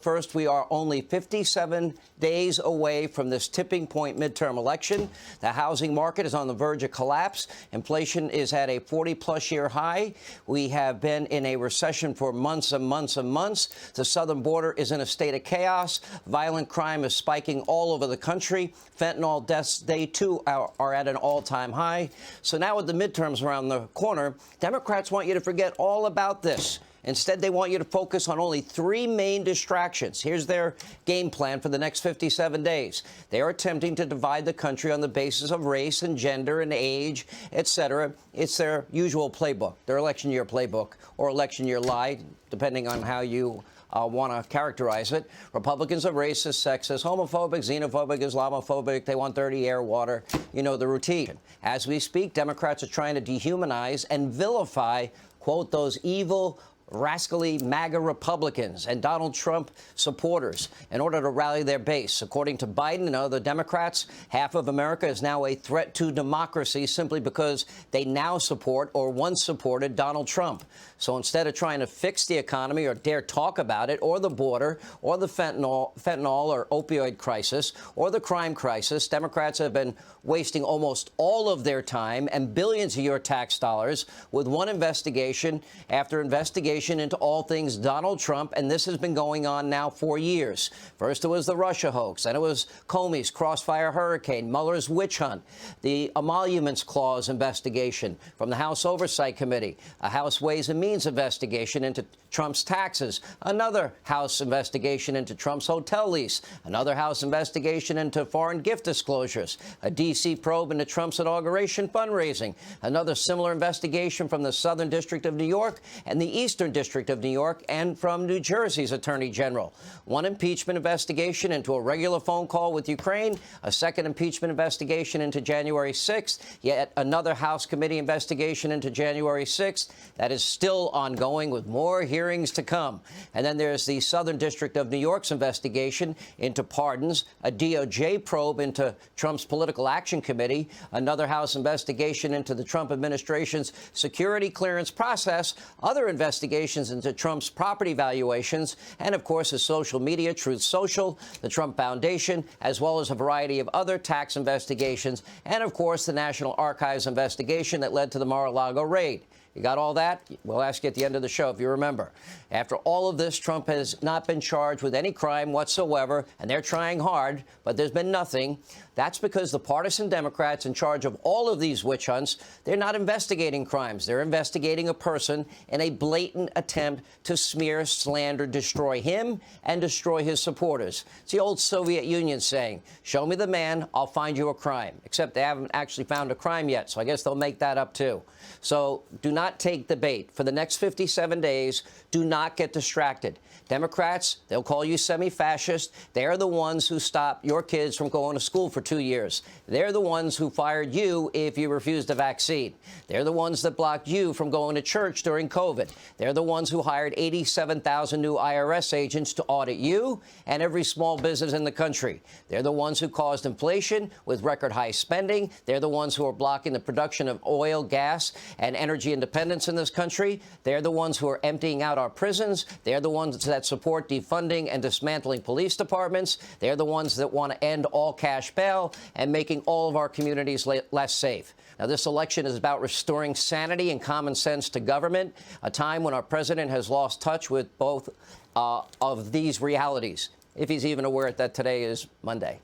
First, we are only 57 days away from this tipping point midterm election. The housing market is on the verge of collapse. Inflation is at a 40-plus year high. We have been in a recession for months and months and months. The southern border is in a state of chaos. Violent crime is spiking all over the country. Fentanyl deaths, they too are at an all-time high. So now with the midterms around the corner, Democrats want you to forget all about this. Instead, they want you to focus on only three main distractions. Here's their game plan for the next 57 days. They are attempting to divide the country on the basis of race and gender and age, etc. It's their usual playbook, their election year playbook, or election year lie, depending on how you want to characterize it. Republicans are racist, sexist, homophobic, xenophobic, Islamophobic. They want dirty air, water. You know the routine. As we speak, Democrats are trying to dehumanize and vilify, quote, those evil, rascally MAGA Republicans and Donald Trump supporters in order to rally their base. According to Biden and other Democrats, half of America is now a threat to democracy simply because they now support or once supported Donald Trump. So instead of trying to fix the economy or dare talk about it, or the border, or the fentanyl or opioid crisis, or the crime crisis, Democrats have been wasting almost all of their time and billions of your tax dollars with one investigation after investigation into all things Donald Trump, and this has been going on now for years. First, it was the Russia hoax, then it was Comey's Crossfire Hurricane, Mueller's witch hunt, the Emoluments Clause investigation from the House Oversight Committee, a House Ways and Means investigation into Trump's taxes, another House investigation into Trump's hotel lease, another House investigation into foreign gift disclosures, a D.C. probe into Trump's inauguration fundraising, another similar investigation from the Southern District of New York and the Eastern District of New York and from New Jersey's Attorney General. One impeachment investigation into a regular phone call with Ukraine, a second impeachment investigation into January 6th, yet another House committee investigation into January 6th that is still ongoing with more hearings to come. And then there's the Southern District of New York's investigation into pardons, a DOJ probe into Trump's Political Action Committee, another House investigation into the Trump administration's security clearance process, other investigations into Trump's property valuations, and, of course, his social media, Truth Social, the Trump Foundation, as well as a variety of other tax investigations, and, of course, the National Archives investigation that led to the Mar-a-Lago raid. You got all that? We'll ask you at the end of the show if you remember. After all of this, Trump has not been charged with any crime whatsoever, and they're trying hard, but there's been nothing. That's because the partisan Democrats in charge of all of these witch hunts, they're not investigating crimes. They're investigating a person in a blatant attempt to smear, slander, destroy him and destroy his supporters. It's the old Soviet Union saying, show me the man, I'll find you a crime. Except they haven't actually found a crime yet, so I guess they'll make that up too. So do not take the bait. For the next 57 days, do not get distracted. Democrats, they'll call you semi-fascist. They're the ones who stop your kids from going to school for 2 years. They're the ones who fired you if you refused a vaccine. They're the ones that blocked you from going to church during COVID. They're the ones who hired 87,000 new IRS agents to audit you and every small business in the country. They're the ones who caused inflation with record high spending. They're the ones who are blocking the production of oil, gas, and energy independence in this country. They're the ones who are emptying out our prisons. They're the ones that support defunding and dismantling police departments. They're the ones that want to end all cash bail and making all of our communities less safe. Now, this election is about restoring sanity and common sense to government, a time when our president has lost touch with both of these realities, if he's even aware that today is Monday.